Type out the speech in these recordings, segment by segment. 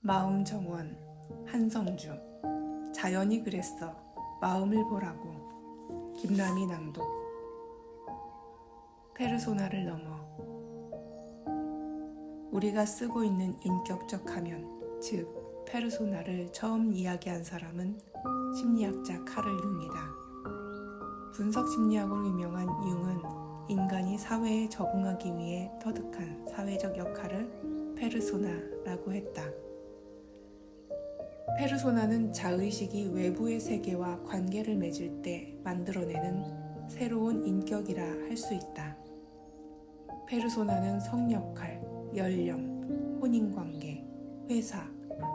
마음정원 한성주. 자연이 그랬어 마음을 보라고. 김남희 낭독. 페르소나를 넘어. 우리가 쓰고 있는 인격적 가면, 즉 페르소나를 처음 이야기한 사람은 심리학자 카를 융이다. 분석 심리학으로 유명한 융은 인간이 사회에 적응하기 위해 터득한 사회적 역할을 페르소나라고 했다. 페르소나는 자의식이 외부의 세계와 관계를 맺을 때 만들어내는 새로운 인격이라 할 수 있다. 페르소나는 성역할, 연령, 혼인관계, 회사,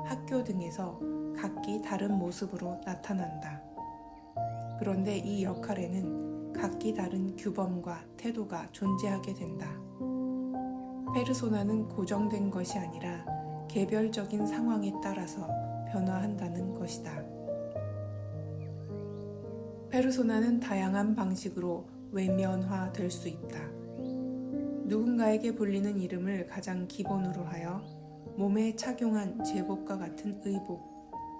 학교 등에서 각기 다른 모습으로 나타난다. 그런데 이 역할에는 각기 다른 규범과 태도가 존재하게 된다. 페르소나는 고정된 것이 아니라 개별적인 상황에 따라서 변화한다는 것이다. 페르소나는 다양한 방식으로 외면화될 수 있다. 누군가에게 불리는 이름을 가장 기본으로 하여 몸에 착용한 제복과 같은 의복,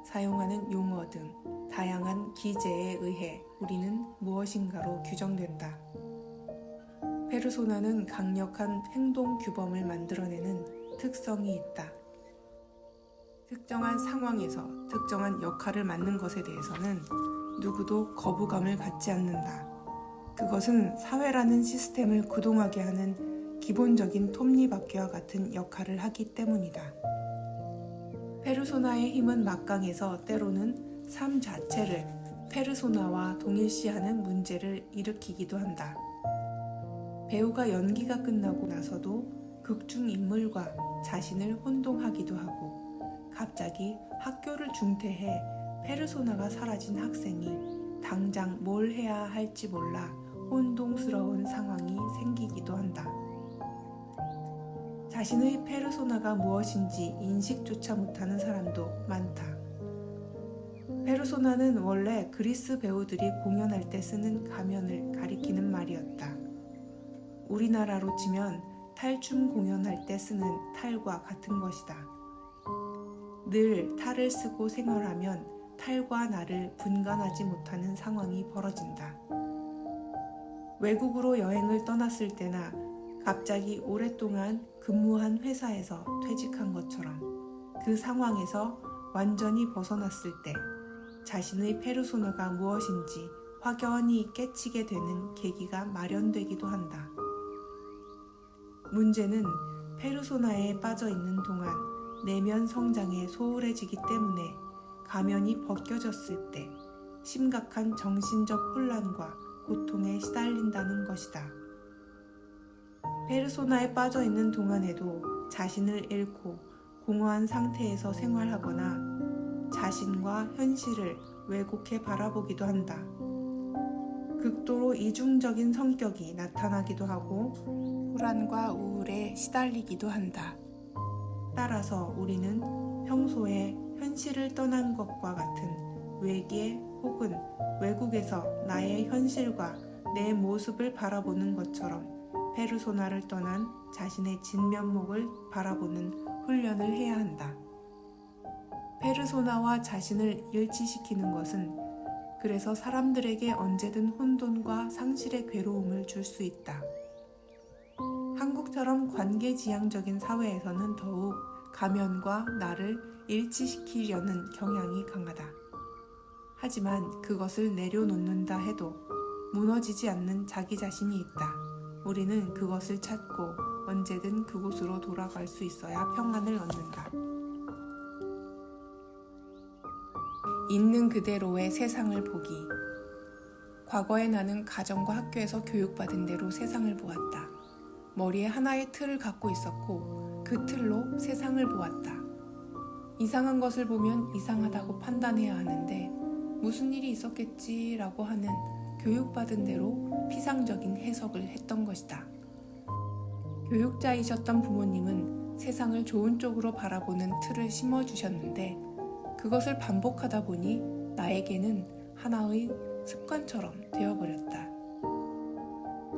사용하는 용어 등 다양한 기제에 의해 우리는 무엇인가로 규정된다. 페르소나는 강력한 행동 규범을 만들어내는 특성이 있다. 특정한 상황에서 특정한 역할을 맡는 것에 대해서는 누구도 거부감을 갖지 않는다. 그것은 사회라는 시스템을 구동하게 하는 기본적인 톱니바퀴와 같은 역할을 하기 때문이다. 페르소나의 힘은 막강해서 때로는 삶 자체를 페르소나와 동일시하는 문제를 일으키기도 한다. 배우가 연기가 끝나고 나서도 극중 인물과 자신을 혼동하기도 하고, 갑자기 학교를 중퇴해 페르소나가 사라진 학생이 당장 뭘 해야 할지 몰라 혼동스러운 상황이 생기기도 한다. 자신의 페르소나가 무엇인지 인식조차 못하는 사람도 많다. 페르소나는 원래 그리스 배우들이 공연할 때 쓰는 가면을 가리키는 말이었다. 우리나라로 치면 탈춤 공연할 때 쓰는 탈과 같은 것이다. 늘 탈을 쓰고 생활하면 탈과 나를 분간하지 못하는 상황이 벌어진다. 외국으로 여행을 떠났을 때나 갑자기 오랫동안 근무한 회사에서 퇴직한 것처럼 그 상황에서 완전히 벗어났을 때 자신의 페르소나가 무엇인지 확연히 깨치게 되는 계기가 마련되기도 한다. 문제는 페르소나에 빠져 있는 동안 내면 성장에 소홀해지기 때문에 가면이 벗겨졌을 때 심각한 정신적 혼란과 고통에 시달린다는 것이다. 페르소나에 빠져 있는 동안에도 자신을 잃고 공허한 상태에서 생활하거나 자신과 현실을 왜곡해 바라보기도 한다. 극도로 이중적인 성격이 나타나기도 하고 불안과 우울에 시달리기도 한다. 따라서 우리는 평소에 현실을 떠난 것과 같은 외계 혹은 외국에서 나의 현실과 내 모습을 바라보는 것처럼 페르소나를 떠난 자신의 진면목을 바라보는 훈련을 해야 한다. 페르소나와 자신을 일치시키는 것은 그래서 사람들에게 언제든 혼돈과 상실의 괴로움을 줄 수 있다. 한국처럼 관계지향적인 사회에서는 더욱 가면과 나를 일치시키려는 경향이 강하다. 하지만 그것을 내려놓는다 해도 무너지지 않는 자기 자신이 있다. 우리는 그것을 찾고 언제든 그곳으로 돌아갈 수 있어야 평안을 얻는다. 있는 그대로의 세상을 보기. 과거에 나는 가정과 학교에서 교육받은 대로 세상을 보았다. 머리에 하나의 틀을 갖고 있었고 그 틀로 세상을 보았다. 이상한 것을 보면 이상하다고 판단해야 하는데 무슨 일이 있었겠지라고 하는 교육받은 대로 피상적인 해석을 했던 것이다. 교육자이셨던 부모님은 세상을 좋은 쪽으로 바라보는 틀을 심어주셨는데 그것을 반복하다 보니 나에게는 하나의 습관처럼 되어버렸다.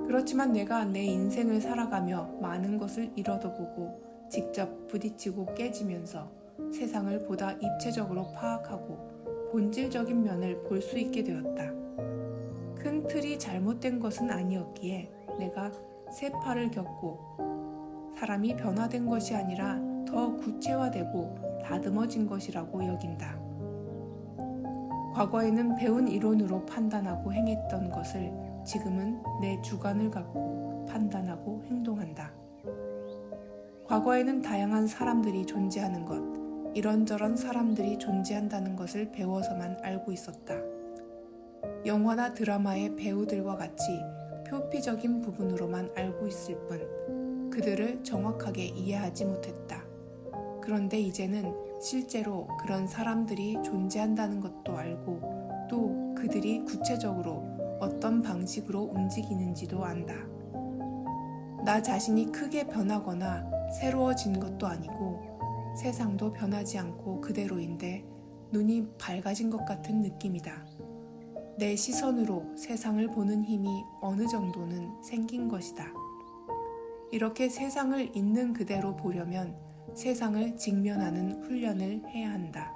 그렇지만 내가 내 인생을 살아가며 많은 것을 잃어도 보고 직접 부딪히고 깨지면서 세상을 보다 입체적으로 파악하고 본질적인 면을 볼 수 있게 되었다. 큰 틀이 잘못된 것은 아니었기에 내가 세파를 겪고 사람이 변화된 것이 아니라 더 구체화되고 다듬어진 것이라고 여긴다. 과거에는 배운 이론으로 판단하고 행했던 것을 지금은 내 주관을 갖고 판단하고 행동한다. 과거에는 다양한 사람들이 존재하는 것, 이런저런 사람들이 존재한다는 것을 배워서만 알고 있었다. 영화나 드라마의 배우들과 같이 표피적인 부분으로만 알고 있을 뿐 그들을 정확하게 이해하지 못했다. 그런데 이제는 실제로 그런 사람들이 존재한다는 것도 알고 또 그들이 구체적으로 어떤 방식으로 움직이는지도 안다. 나 자신이 크게 변하거나 새로워진 것도 아니고 세상도 변하지 않고 그대로인데 눈이 밝아진 것 같은 느낌이다. 내 시선으로 세상을 보는 힘이 어느 정도는 생긴 것이다. 이렇게 세상을 있는 그대로 보려면 세상을 직면하는 훈련을 해야 한다.